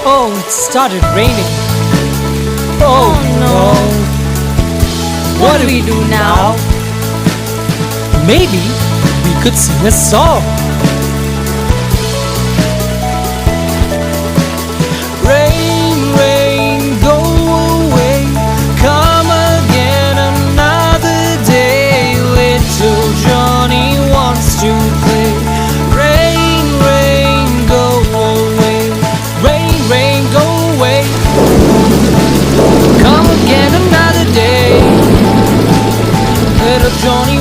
Oh, it started raining. Oh no. What do we do now? Maybe we could sing a song. Rain, rain, go away. Come again another day. Little Johnny wants to play. Rain, rain, go away. Rain, rain, go away. Come again another day. Little Johnny